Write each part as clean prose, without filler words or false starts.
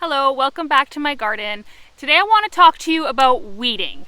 Hello, welcome back to my garden. Today I want to talk to you about weeding.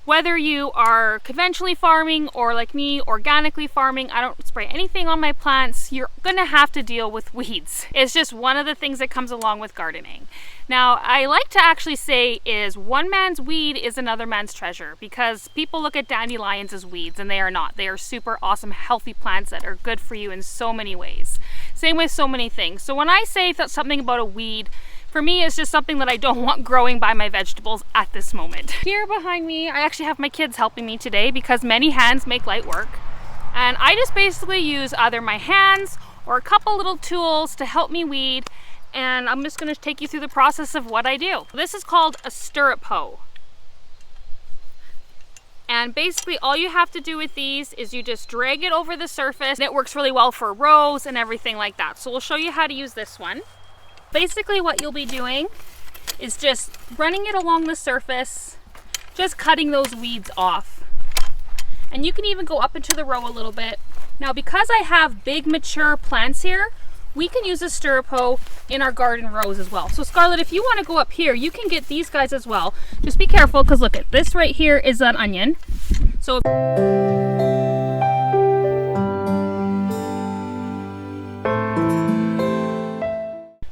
Whether you are conventionally farming or like me, organically farming, I don't spray anything on my plants, you're gonna have to deal with weeds. It's just one of the things that comes along with gardening. Now, I like to actually say is one man's weed is another man's treasure, because people look at dandelions as weeds and they are not. They are super awesome, healthy plants that are good for you in so many ways. Same with so many things. So when I say something about a weed, for me, it's just something that I don't want growing by my vegetables at this moment. Here behind me, I actually have my kids helping me today because many hands make light work. And I just basically use either my hands or a couple little tools to help me weed. And I'm just gonna take you through the process of what I do. This is called a stirrup hoe. And basically all you have to do with these is you just drag it over the surface. And it works really well for rows and everything like that. So we'll show you how to use this one. Basically what you'll be doing is just running it along the surface, just cutting those weeds off. And you can even go up into the row a little bit. Now because I have big mature plants here, we can use a stirrup hoe in our garden rows as well. So Scarlett, if you want to go up here, you can get these guys as well. Just be careful because look at this right here is an onion. So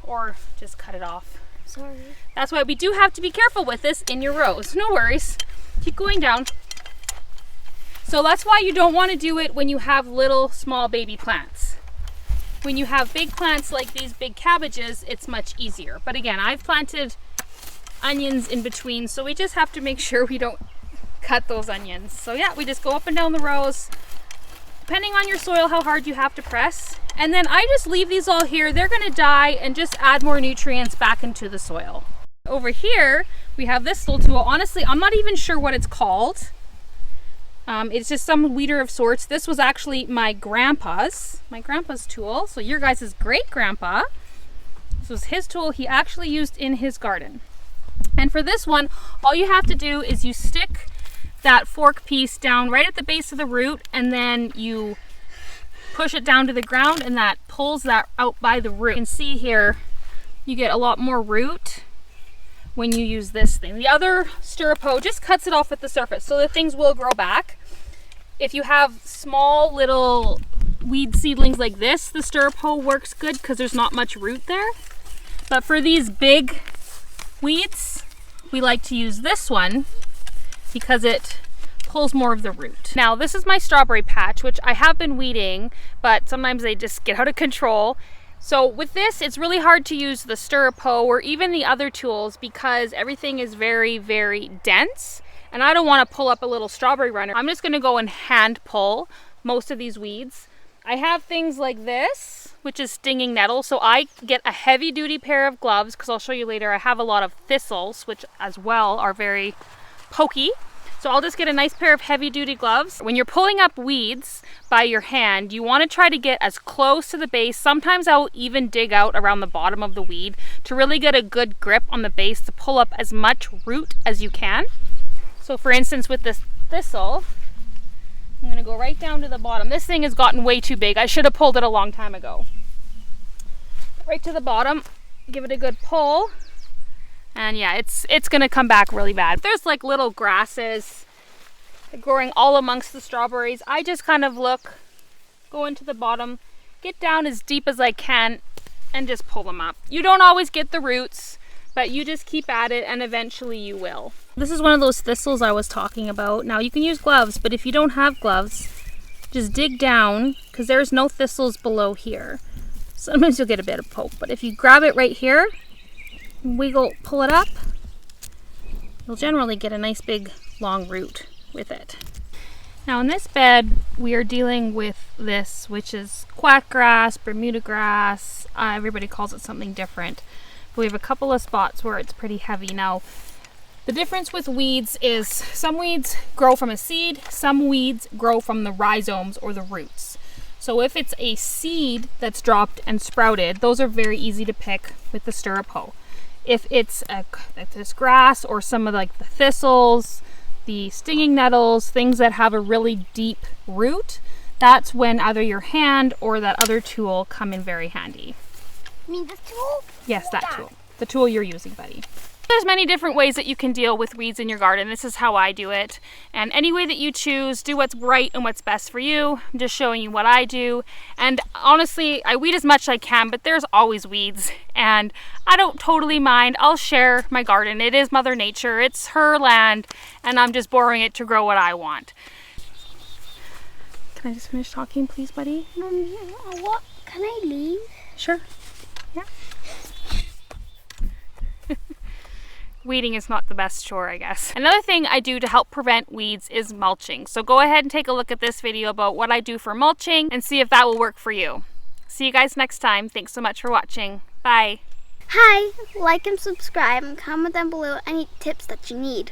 or just cut it off. Sorry. That's why we do have to be careful with this in your rows. No worries. Keep going down. So that's why you don't want to do it when you have little small baby plants. When you have big plants like these big cabbages, it's much easier. But again, I've planted onions in between, so we just have to make sure we don't cut those onions. So yeah, we just go up and down the rows, depending on your soil, how hard you have to press. And then I just leave these all here. They're gonna die and just add more nutrients back into the soil. Over here, we have this little tool. Honestly, I'm not even sure what it's called. It's just some weeder of sorts. This was actually my grandpa's tool. So your guys' great grandpa, this was his tool he actually used in his garden. And for this one, all you have to do is you stick that fork piece down right at the base of the root, and then you push it down to the ground, and that pulls that out by the root. You can see here, you get a lot more root when you use this thing. The other stirrup hoe just cuts it off at the surface, so the things will grow back. If you have small little weed seedlings like this, the stirrup hoe works good because there's not much root there. But for these big weeds, we like to use this one because it pulls more of the root. Now this is my strawberry patch, which I have been weeding, but sometimes they just get out of control. So with this, it's really hard to use the stirrup hoe or even the other tools because everything is very, very dense. And I don't want to pull up a little strawberry runner. I'm just going to go and hand pull most of these weeds. I have things like this, which is stinging nettle. So I get a heavy duty pair of gloves because I'll show you later. I have a lot of thistles, which as well are very pokey. So I'll just get a nice pair of heavy duty gloves. When you're pulling up weeds by your hand, you want to try to get as close to the base. Sometimes I'll even dig out around the bottom of the weed to really get a good grip on the base to pull up as much root as you can. So for instance, with this thistle, I'm going to go right down to the bottom. This thing has gotten way too big. I should have pulled it a long time ago. Right to the bottom, give it a good pull. And yeah, it's gonna come back really bad. There's like little grasses growing all amongst the strawberries. I just kind of go into the bottom, get down as deep as I can, and just pull them up. You don't always get the roots, but you just keep at it and eventually you will. This is one of those thistles I was talking about. Now you can use gloves, but if you don't have gloves, just dig down because there's no thistles below here. Sometimes you'll get a bit of poke, but if you grab it right here, pull it up, you'll generally get a nice big long root with it. Now in this bed, we are dealing with this, which is quack grass, Bermuda grass. Everybody calls it something different. But we have a couple of spots where it's pretty heavy. Now, the difference with weeds is some weeds grow from a seed, some weeds grow from the rhizomes or the roots. So if it's a seed that's dropped and sprouted, those are very easy to pick with the stirrup hoe. If it's this grass or some of like the thistles, the stinging nettles, things that have a really deep root, that's when either your hand or that other tool come in very handy. You mean this tool? Yes, that tool. the tool you're using, buddy. There's many different ways that you can deal with weeds in your garden. This is how I do it. And any way that you choose, do what's right and what's best for you. I'm just showing you what I do. And honestly, I weed as much as I can, but there's always weeds. And I don't totally mind. I'll share my garden. It is Mother Nature. It's her land. And I'm just borrowing it to grow what I want. Can I just finish talking, please, buddy? What? Can I leave? Sure. Yeah. Weeding is not the best chore, I guess. Another thing I do to help prevent weeds is mulching. So go ahead and take a look at this video about what I do for mulching and see if that will work for you. See you guys next time. Thanks so much for watching. Bye. Hi, like and subscribe and comment down below any tips that you need.